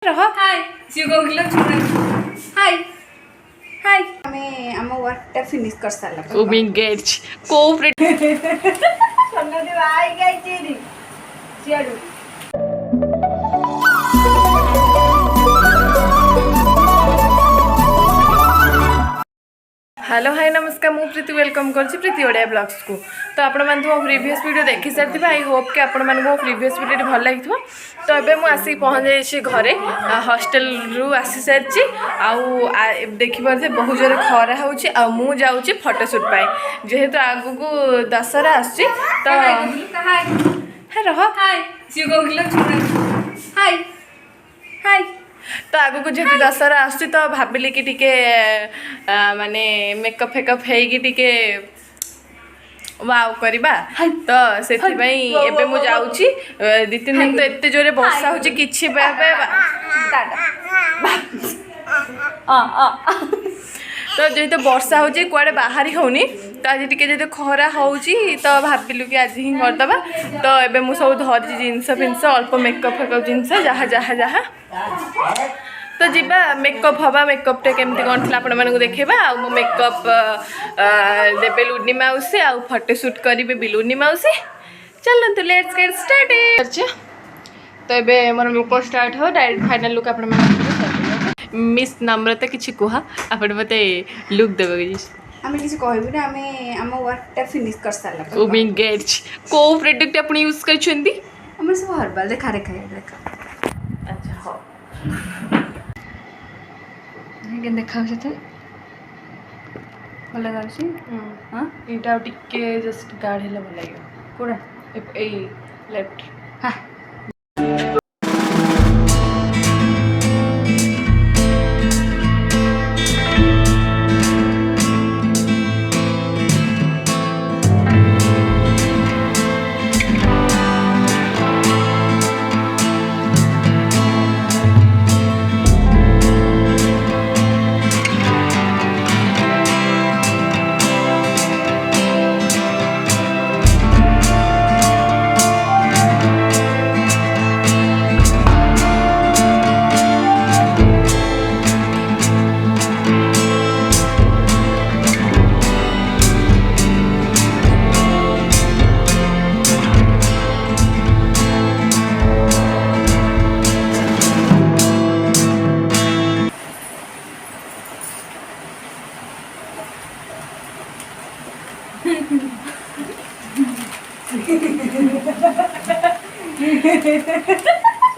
रह हाय सी को किलो हाय हाय हमें आम वर्कटा फिनिश कर सारा उमिंग गेट्स कोऑपरेट सन्नदी भाई गई चीरी चियाडू हेलो हाय नमस्कार मु प्रीति वेलकम करछि प्रीति ओडिया ब्लॉग्स को। तो आपण मान मो प्रीवियस वीडियो देखि सारथिबा आई होप कि आपण मान मो प्रीवियस वीडियो भल लागिथबो। तो एबे मु आसी पहुंच जाइछि घरे हॉस्टल रु आसी सारछि आउ देखि परथे बहुत जोर खरा होछि आ मु जाउछि फोटोशूट पाए जेहेतु आगु को दशहरा आछि। तो हाय रह हाय सी को किलो हाय हाय तो आगु को जेहेतु दशहरा आसुची तो भाविली कि टिके माने मेकअप फेकअप हेगी टिके वाव करबा। तो सेथि पई एबे मु जाउची 2-3 दिन तो एते जोरे वर्षा होची किछि बेबे तो जेहेतु वर्षा होची कुआडे बाहरी होनी तो आज टिके जेहेतु खरा होची तो भाविलु कि आज ही करदबा। तो एबे मु सब धरि जिंस फिंस अल्प मेकअप फेकअप जिंस जहा जहा जहा तो जीवा मेकअप हवा मेकअप टे केमती कौन थी आपण मानक देखा आ मेकअप देवे लुनी माउसी आ फोटोशूट करेंगे भी लुनी माउसी। चलते लेट्स गेट स्टार्ट। तो ये मोर मेकअप स्टार्ट हो डायरेक्ट फाइनल लुक आपण मिस नम्रता किसी कह आपण मत लुक देवे आमे किसी कहबी ना आमे आम वर्कटा फिनिश कर सारा उमिंग गेट्स को प्रोडक्ट आपण यूज करछंदी हमर सब हर्बल देखा देखा अच्छा हो के देखा तो भल लगे हाँ यहाँ टिके जस्ट गाढ़ है भल लगे कौड़ा लेफ्ट हाँ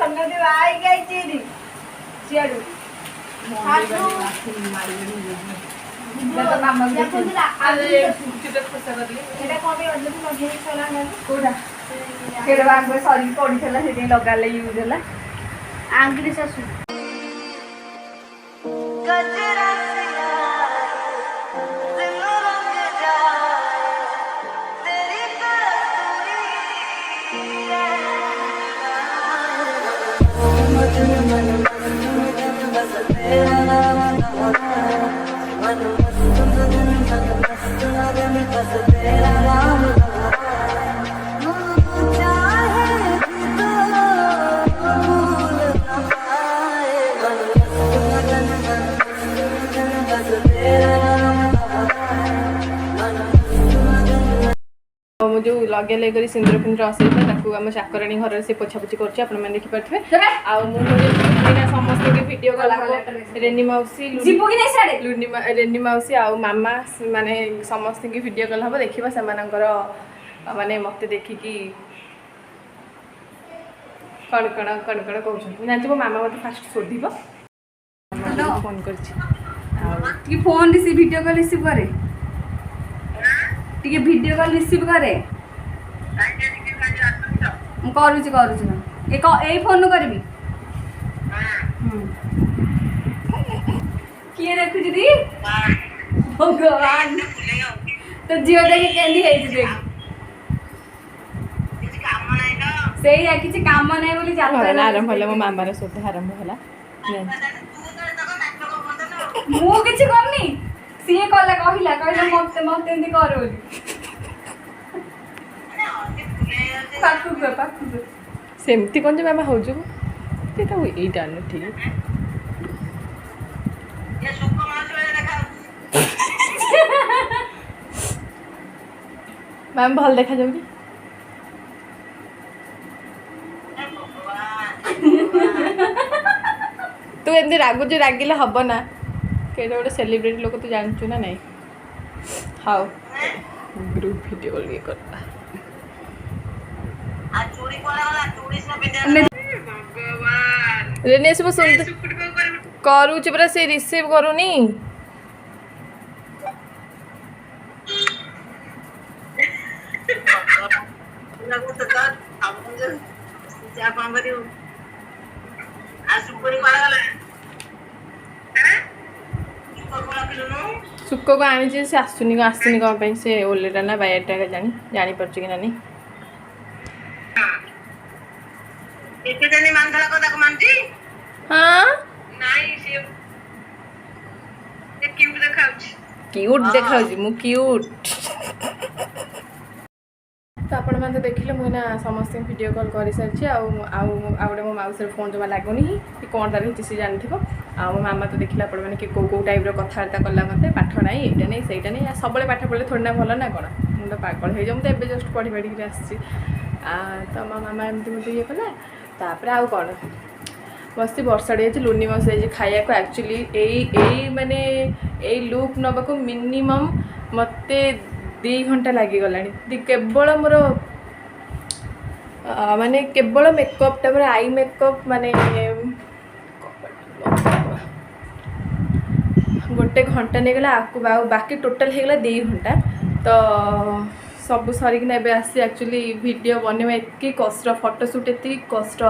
सन्नदी भाई गई चीरी चियाडू लगा यूज है आंगली शाशु जो लगे लगे सिंदूर फिंदूर असला आम चाकराणी घर से पोछापोछि कर देखिपे समस्त वीडियो रेनी मौसी रेनी मौसी आ मामा माने समस्त की वीडियो कल हम देखा से माने मत देखिकी कण कण कहते जानते मो मामा मत फास्ट शोध फोन कर phone receive video call receive करे टिके वीडियो कॉल रिसीव करे करूची ए फोन करबी किए देखु दीदी भगवान तो जियो देख केंदी है देख सही है किसी काम नहीं बोली जाता आरंभ होला मो मामार शोध आरंभ होला मु किछि करनी सीए कहला कहला मते मते एंदी कर बोली पाखु सेमती कौन मामा हो ଏମିତି ତାକୁ ଏଇଟା ଆଣୁ ଠିକ୍ ମ୍ୟାମ୍ ଭଲ ଦେଖାଯାଉଛି ତୁ ଏମିତି ରାଗୁଛୁ ରାଗିଲେ ହବ ନା କେଇଟା ଗୋଟେ ସେଲିବ୍ରିଟି ଲୋକ ତୁ ଜାଣିଛୁ ନା ନାଇଁ ହଉ ଗ୍ରୁପ ଭିଡ଼ିଓ ଇଏ କରିବା ରେନେଶ ମୁଁ ଶୁଣି କରୁଛି ପରା ସେ ରିସିଭ୍ କରୁନି ସୁକକୁ ଆଣିଛି ସେ ଆସୁନି କ'ଣ ପାଇଁ ସେ ଓଲେଟା ନା ବାୟାଟା ଜାଣିପାରୁଛି କି ନାନି ହଁ କ୍ୟୁଟ୍ ଦେଖାଉଛି ମୁଁ କ୍ୟୁଟ୍ ତ ଆପଣମାନେ ତ ଦେଖିଲେ ମୁଁ ନା ସମସ୍ତଙ୍କୁ ଭିଡ଼ିଓ କଲ୍ କରିସାରିଛି ଆଉ ଗୋଟେ ମୋ ମାଉସୀର ଫୋନ୍ ଜମା ଲାଗୁନି କି କ'ଣ ତାର ହେଇଛି ସେ ଜାଣିଥିବ ଆଉ ମୋ ମାମା ତ ଦେଖିଲା ଆପଣମାନେ କି କେଉଁ ଟାଇପ୍ର କଥାବାର୍ତ୍ତା କଲା ମୋତେ ପାଠ ନାହିଁ ଏଇଟା ନାହିଁ ସେଇଟା ନାହିଁ ସବୁବେଳେ ପାଠ ପଢ଼ିଲେ ଥୋଡ଼ି ନା ଭଲ ନା କ'ଣ ମୁଁ ତ ପାଗଳ ହେଇଯାଉ ମୁଁ ତ ଏବେ ଜଷ୍ଟ ପଢ଼ି ପାଢ଼ିକିରି ଆସିଛି ତ ମୋ ମାମା ଏମିତି ମୋତେ ଇଏ କଲା ତାପରେ ଆଉ କ'ଣ ବସି ବର୍ଷାଟେ ହେଇଛି ଲୁନି ମାସ ହେଇଛି ଖାଇବାକୁ ଆକ୍ଚୁଆଲି ମାନେ ଏଇ ଲୁକ୍ ନେବାକୁ ମିନିମମ୍ ମୋତେ 2 ଘଣ୍ଟା ଲାଗିଗଲାଣି କେବଳ ମୋର ମାନେ କେବଳ ମେକଅପ୍ ତାପରେ ଆଇ ମେକଅପ୍ ମାନେ 1 ଘଣ୍ଟା ନେଇଗଲା ଆଉ ବାକି ଟୋଟାଲ୍ ହେଇଗଲା 2 ଘଣ୍ଟା ତ ସବୁ ସରିକିନା ଏବେ ଆସିଛି ଆକ୍ଚୁଆଲି ଭିଡ଼ିଓ ବନେଇବା ଏତିକି କଷ୍ଟ ଫଟୋସୁଟ୍ ଏତିକି କଷ୍ଟ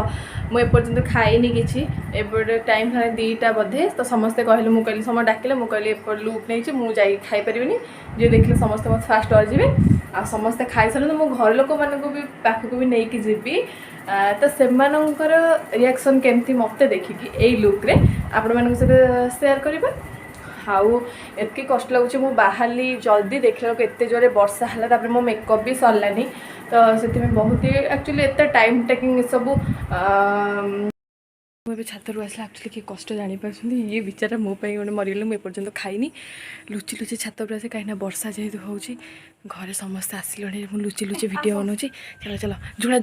ମୁଁ ଏପର୍ଯ୍ୟନ୍ତ ଖାଇନି କିଛି ଏପଟେ ଟାଇମ୍ ହେଲାଣି 2ଟା ବୋଧେ ତ ସମସ୍ତେ କହିଲେ ମୁଁ କହିଲି ସମସ୍ତେ ଡାକିଲେ ମୁଁ କହିଲି ଏପଟେ ଲୁକ୍ ନେଇଛି ମୁଁ ଯାଇକି ଖାଇପାରିବିନି ଯିଏ ଦେଖିଲେ ସମସ୍ତେ ମୋତେ ଫାଷ୍ଟ ଯିବେ ଆଉ ସମସ୍ତେ ଖାଇସାରନ୍ତୁ ମୁଁ ଘର ଲୋକମାନଙ୍କୁ ବି ପାଖକୁ ବି ନେଇକି ଯିବି ତ ସେମାନଙ୍କର ରିଆକ୍ସନ୍ କେମିତି ମୋତେ ଦେଖିକି ଏଇ ଲୁକ୍ରେ ଆପଣମାନଙ୍କ ସହିତ ସେୟାର କରିବା ଆଉ ଏତିକି କଷ୍ଟ ଲାଗୁଛି ମୁଁ ବାହାରିଲି ଜଲ୍ଦି ଦେଖିଲା ବେଳକୁ ଏତେ ଜୋରେ ବର୍ଷା ହେଲା ତାପରେ ମୋ ମେକଅପ୍ ବି ସରିଲାନି ତ ସେଥିପାଇଁ ବହୁତ ହି ଆକ୍ଚୁଆଲି ଏତେ ଟାଇମ୍ ଟେକିଂ ଏସବୁ ମୁଁ ଏବେ ଛାତରୁ ଆସିଲା ଆକ୍ଚୁଆଲି କି କଷ୍ଟ ଜାଣିପାରୁଛନ୍ତି ଇଏ ବିଚାରା ମୋ ପାଇଁ ଗୋଟେ ମରିଗଲେ ମୁଁ ଏପର୍ଯ୍ୟନ୍ତ ଖାଇନି ଲୁଚି ଛାତ ଉପରେ ଆସେ କାହିଁକିନା ବର୍ଷା ଯେହେତୁ ହେଉଛି ଘରେ ସମସ୍ତେ ଆସିଲେଣି ମୁଁ ଲୁଚି ଭିଡ଼ିଓ ବନାଉଛି ଚାଲ ଝୁଣା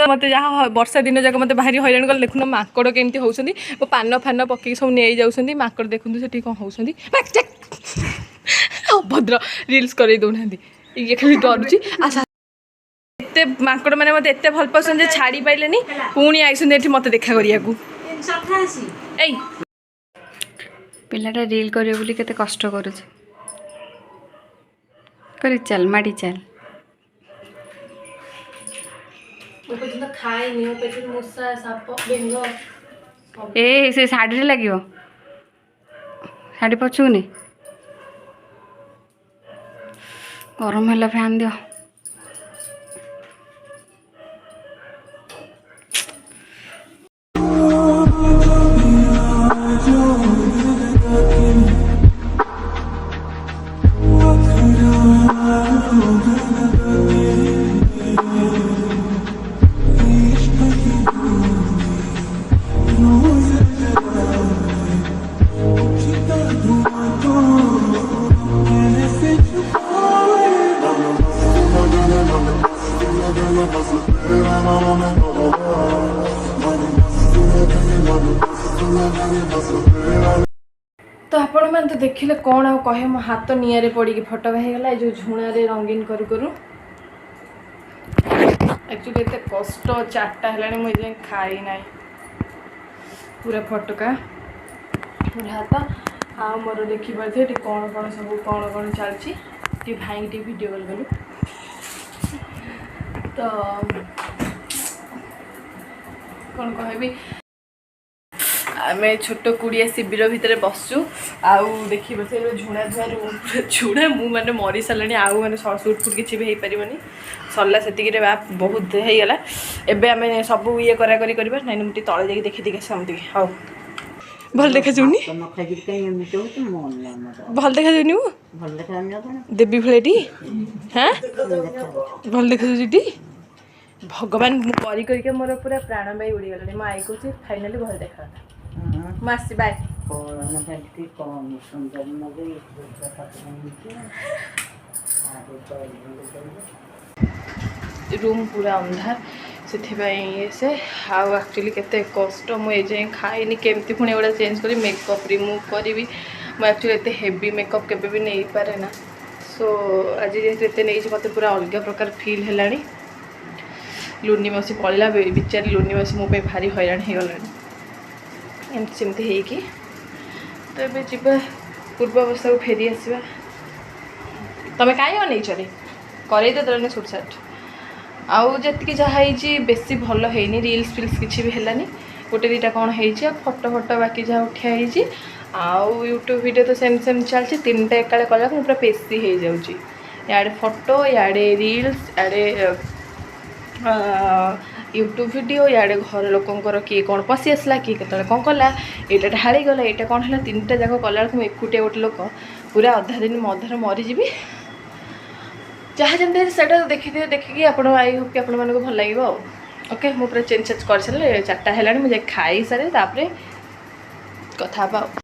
मत जहाँ वर्षा दिन जाक मत भारी हैरान कले देखुन माकड़ केमती होउछंदी वो पान फान पकई सब नहीं जाउछंदी माकड़ देखुन से कौन होउछंदी अभद्र रील्स करे दौना ये खाली डरुची आशा एते माकड़ माने मते एते भल पसंद छाड़ी पाइलेनी पुणी आइछंदी एठी मते देखा करिया को एई पिलाटा रील करियो बोली केते कष्ट करूछ करी चल माडी चल ए से साड़ी लगे साड़ी पछुनी गरम है फैन दियो तो आपण मैंने तो देखिले कौन आ कहे मो हाथ निआरे पड़ी फटका होगला जो झुणा रे रंगीन करू एक्चुअली एत कष्ट 4टा है मुझे खाई ना पूरा फटका पूरा हाथ आ मोर देखिपे कौन कौन सब कौन चलती भाई टी वीडियो कॉल कलु तो कौन कहबी आम छोट कुड़िया शिविर भितर बसचु आउ देखिए से झुणा धुआ झुणा मुझे मरी सारे आउ मैंने सुट फुट किसी भी हो पारनि सरला से बहुत होगला एवं आम सब ये कराकरी करवा ना मुझे तले जाकि देखी देखी समझ हाँ भल देखा जाऊनी भल देखा जाऊनी वो देवी भाईटी हाँ भल देखा जाऊँटी भगवान मुझे मोर पूरा प्राण बाई उड़ीगला मो आई कहे फाइनाली भल देखा मुझे बाय रूम पूरा अंधार से से आउ एक्चुअली केते कष्ट मुझे जाए खाइनी केमती पुणी एगुड़ा चेंज करी मेकअप रिमूव करी मुझे एक्चुअली एत हेवी मेकअप केबे भी नहीं पारे ना सो आज जेहतु नहीं मत पूरा अलग प्रकार फील है लुनी मसी पड़ा बिचारी लुनी मसी मो भारी हैरान हो गला एमती सेमती होगी तो ये जीवा पूर्वावस्था को फेरी आसवा तुम कहीं अनेच करे देदेनि सुट साट आउ जी जहाँ बेसी भल है रील्स फिल्स किसी भी है गोटे दीटा कौन है फोटो फोटो बाकी जहाँ उठाई आउ यूट्यूब वीडियो तो सेम सेम चलती 3टा एकाले कला पूरा पेशी हो जाऊँगी याडे फोटो याडे रील्स याडे यूट्यूब वीडियो याडे घर लोकंर किए कौन पशि आसला किए केतले कौन कला यहाँ ढाड़ी गला यहाँ कौन है 3टा जाक कला मुझे एकुटिया गोटे लोक पूरा अधा दिन अधार मरीजी जहाँ जमी से देखिए देखिए आप आई होप कि आपको भल लगे ओके मुझे पूरा चेंज चेंज कर सारे 4टा है मुझे खाई सारे कथा